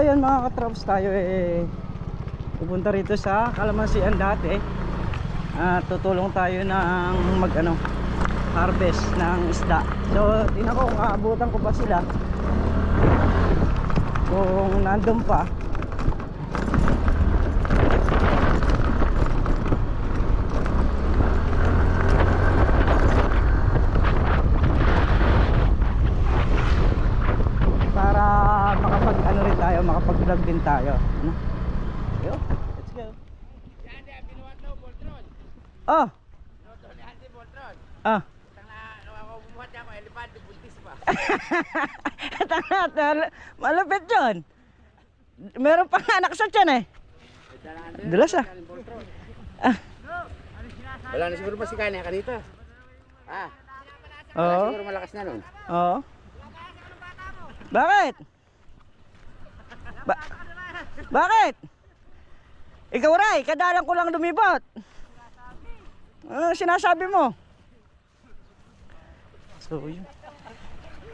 ayan mga katrops, tayo pupunta rito sa Kalamansian dati. Tutulong tayo ng harvest ng isda. So tingnan ko kung aabutan ko pa sila, kung nandun pa. Para makapag-vlog din tayo. Yo, let's go. Oh. Ah. Malapit yun. Meron pang anak sa tiyan Dulas Wala na siguro pa si Kanya kanito. Oo. Siguro malakas na nun. Oo. Bakit? Bakit? Ikaw Ray, kadalang ko lang lumibot. Sinasabi mo. So yun.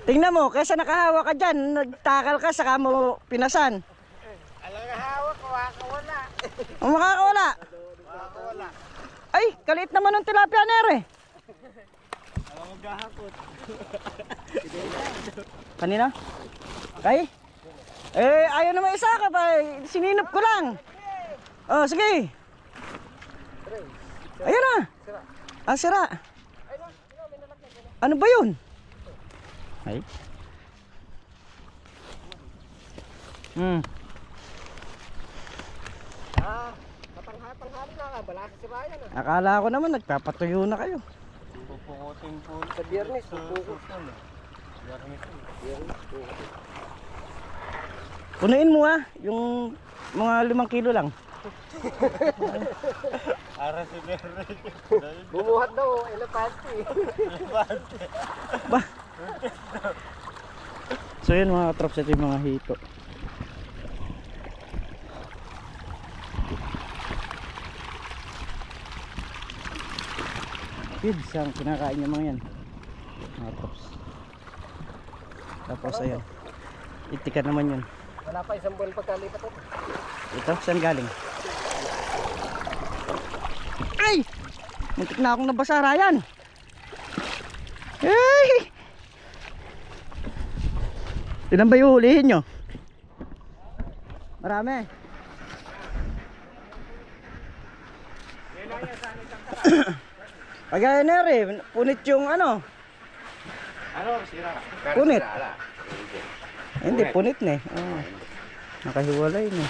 Tingnan mo, kaysa nakahawa ka dyan, nagtakal ka, saka mo pinasan. Alam nga hawak, makakawala. Makakawala? Makakawala. Ay, kaliit naman ng tilapia nere. Alam mo gahakot. Kanina? Kay? Ayaw naman isa ka pa, sininop ko lang. Oh, sige. Ayun na. Sira. Ano ba yun? Ay. Matanghali na ka, bala sa bayan Akala ko naman nagpapatuyo na kayo. Pupukutin po sa biyernes, pupukutin. Punuin mo yung mga 5 kilo lang. Ara si biyernes. Bumuhat daw, elepante. Ba? So yun mga trops, ito yung mga hito. Kids ang kinakain niya mga yan, mga trops. Tapos ayan, itikan naman yun. Wala pa isang buwan pagkalipat ito. Ito, saan galing? Ay! Muntik na akong nabasa, Ryan. Ay! Ilan ba yung hulihin nyo? Marami. Pagaya na rin, punit yung Ano, sira. Punit. Hindi, punit na nakahiwalay na.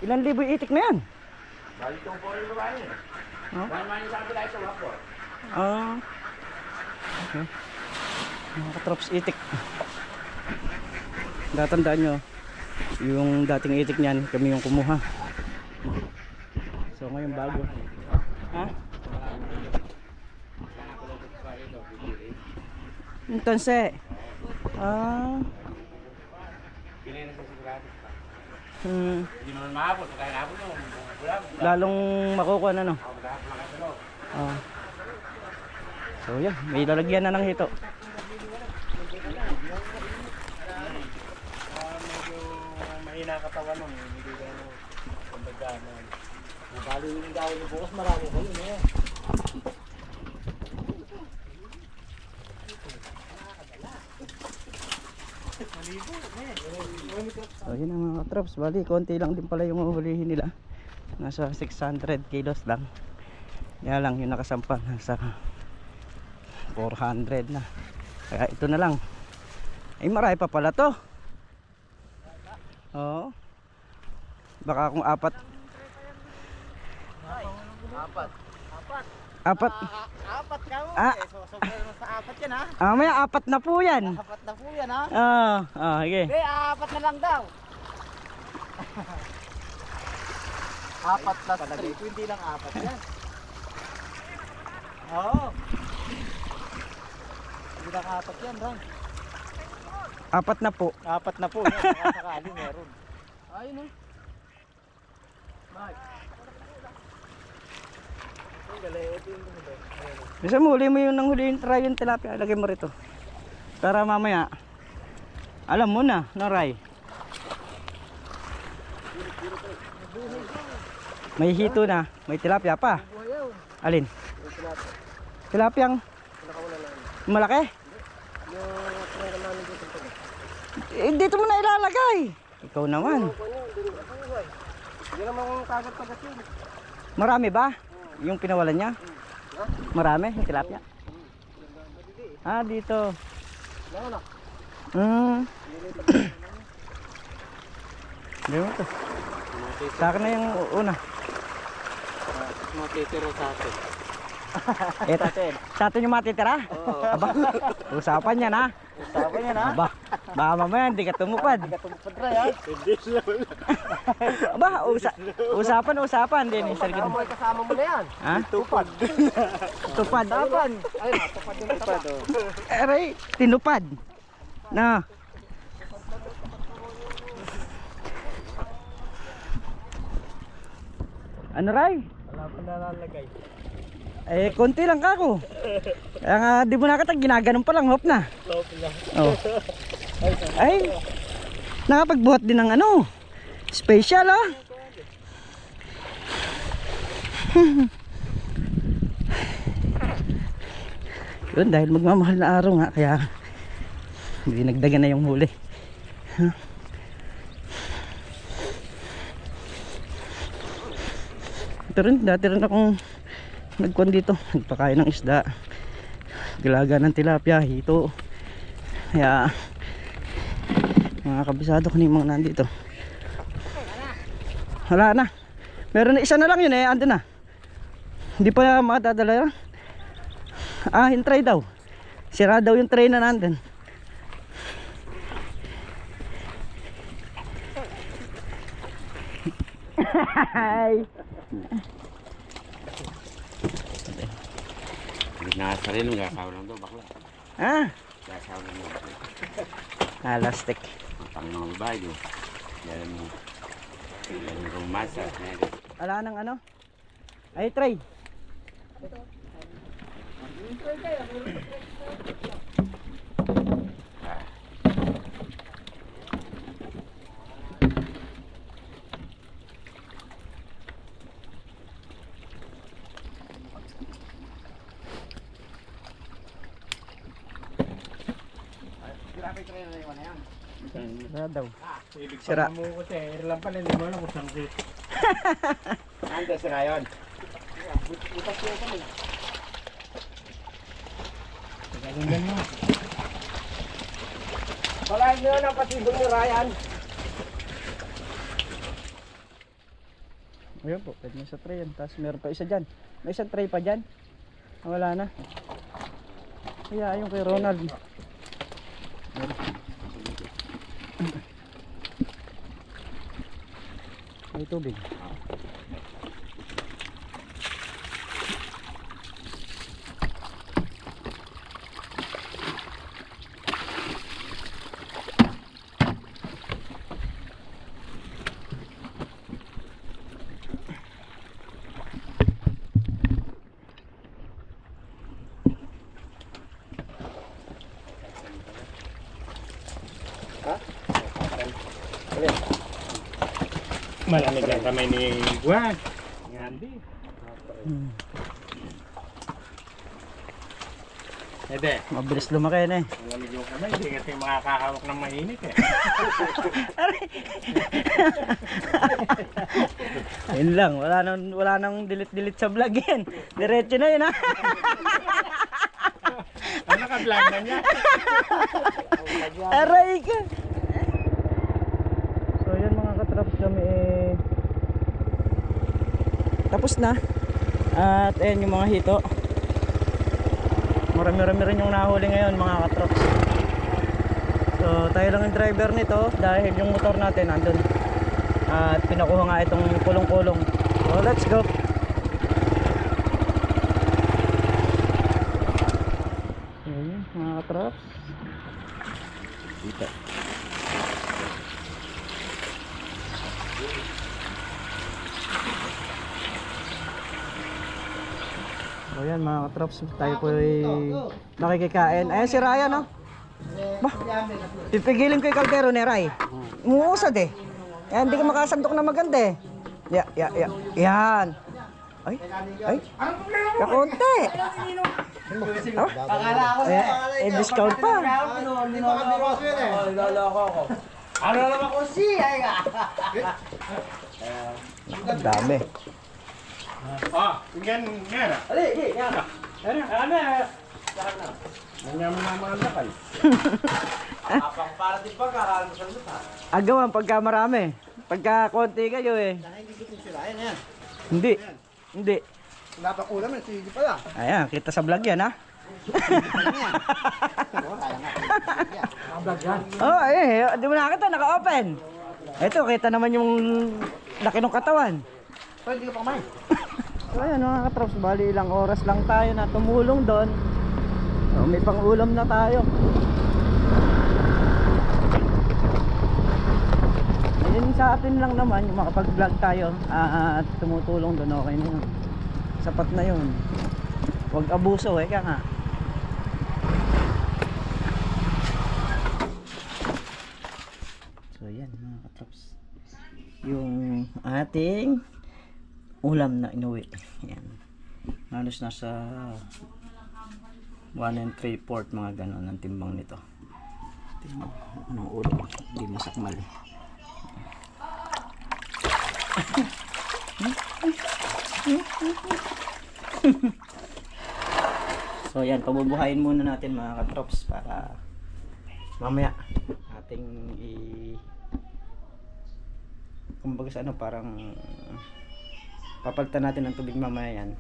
Ilan libo itik na yan? Balik yung po yung babae. Bahan man yung sabi lang ito, wapo. Okay. Mga katrops itik. Tatandaan nyo, yung dating itik niyan, kami yung kumuha. So ngayon bago. Entonces, Hindi naman maabot, kaya naabot yung lalong makukuha na So yan, may lalagyan na ng hito. medyo mahina katawan nun, hindi ka kumbaga bali yung dahil ng bukas marami kayo na So yun ang mga traps, bali konti lang din pala yung huhulihin nila. Nasa 600 kilos lang. Kaya lang yung nakasampa nasa 400 na. Kaya ito na lang. Ay marami pa pala to. Oo. Baka kung apat. Apat ka mo sobra naman sa apat yan may apat na po yan. Apat na po yan Okay. Okay, apat na lang daw. Apat plus 3, hindi lang apat yan. Hindi lang apat yan, Ron. Apat na po. Apat na po yan, sakali meron. Ayun Bisa mo, huli mo yung nanghulihin, try yung tilapia, lagay mo rito. Para mamaya, alam mo na, Ray. May hito na, may tilapia pa. Alin? Tilapiyang malaki? Dito mo na ilalagay. Ikaw naman. Hindi naman kung kagat-kagat yun. Marami ba? Yung pinawalan niya? Marami yung tilapia? Ah, dito. Hindi mo to. Sa akin na yung una. Matitira sa atin. Ito. Sa atin yung matitira? Oo. Aba, usapan yan ha. Usapan yan ha. Aba, baka mamaya hindi ka tumupad. Tumupad rin ha. Hindi naman. Aba, usapan din. Kasama kasama mo na yan. Ha? Tupad. Tupad. Tapan. Ay, tupad yung tupad. Aray, tinupad. Na. Ano Ray? Wala pa nalalagay. Eh, konti lang kako. Kaya nga, di mo nakatag, ginaganon pa lang, hop na. Lop lang. Oh. Ay, nakapagbuhat din ng ano, special ah. Yun, dahil magmamahal na araw nga, kaya hindi nagdagan na yung huli. Ito rin, dati rin akong nagkuhan dito, nagpakain ng isda, gilaga ng tilapia, hito. Kaya mga kabisado ko na yung mga nandito. Wala na, meron na isa na lang yun eh, andun na. Hindi pa matadala yan. Ah, yung tray daw, sira daw yung tray na nandun. Hi. Nasa rin ng gakaw lang doon bakla. Ah, Gakaw lang doon. alastik. Pang mga babae doon. Yan mo. Yan mo rumasa. Wala nang ano? Ay, tray. Sira daw. Ibig Sira. mo kasi, lang pala, hindi mo alam kung saan dito. Ando sa ngayon. Butas ko kami. Tagalingan mo. Palahin nyo ng patibol ni Ryan. Ayun po, pwede na sa tray yan. Tapos meron pa isa dyan. May isang tray pa dyan. Wala na. Kaya yung kay Ronald. May tubig. Malamig ang kamay ni Juan. Ni Andy. Ede, Mabilis lumaki na eh. malamig yung kamay. Hindi kasi makakahawak ng mainit eh. Yun lang, wala nang delete sa vlog yan. Diretso na yun ha. Ano naka-vlog na niya? Aray ka. So yun mga katraps, kami tapos na. At ayan yung mga hito. Marami-rami rin yung nahuli ngayon mga katraps. So tayo lang yung driver nito dahil yung motor natin andun. At pinakuha nga itong kulong-kulong. So let's go. Ayan mga katraps. Dito. So yan mga katrops, tayo po ay nakikikain. Ayan si Ryan, no? Bah, pipigilin ko yung kaldero ni Ray. Umuusad eh. Yan, hindi ka makasantok na maganda eh. Yan. Ay. Kakunti. Oh. Discount pa. Ano naman ko Ang dami. Yan. Ano? Nanyaman na mga lakay. Para din pa kakaroon sa lupa. Agawan pagka marami. Pagka konti kayo eh. Hindi ko sila. Ayan. Hindi. Dapat ulam eh. Sige pala. Ayan, kita sa vlog yan ha. Oh, di mo nakita, naka-open. Ito, kita naman yung laki ng katawan. Hindi ka pa kumain. So ayan mga katrops, bali ilang oras lang tayo na tumulong doon. So, may pang-ulam na tayo. Yun sa atin lang naman, yung makapag-vlog tayo at tumutulong doon, okay na yun. Sapat na yun. Huwag abuso kaya nga. So yan mga katrops, yung ating ulam na inuwi. Yan. Halos nasa 1 3/4 mga ganon ang timbang nito. Timbang. Anong ulam? Hindi masakmal eh. So yan, pabubuhayin muna natin mga katrops para mamaya ating kumbaga sa ano, parang papalitan natin ng tubig mamaya yan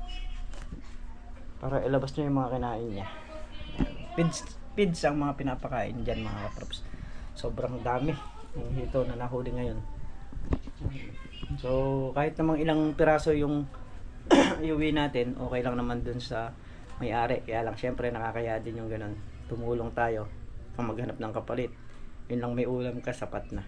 para ilabas nyo yung mga kinain niya. Pids ang mga pinapakain dyan mga katrops. Sobrang dami yung hito na nahuli ngayon. So kahit namang ilang piraso yung iuwi natin, okay lang naman dun sa may-ari. Kaya lang syempre nakakaya din yung ganun. Tumulong tayo kung maghanap ng kapalit. Yun lang, may ulam ka, sapat na.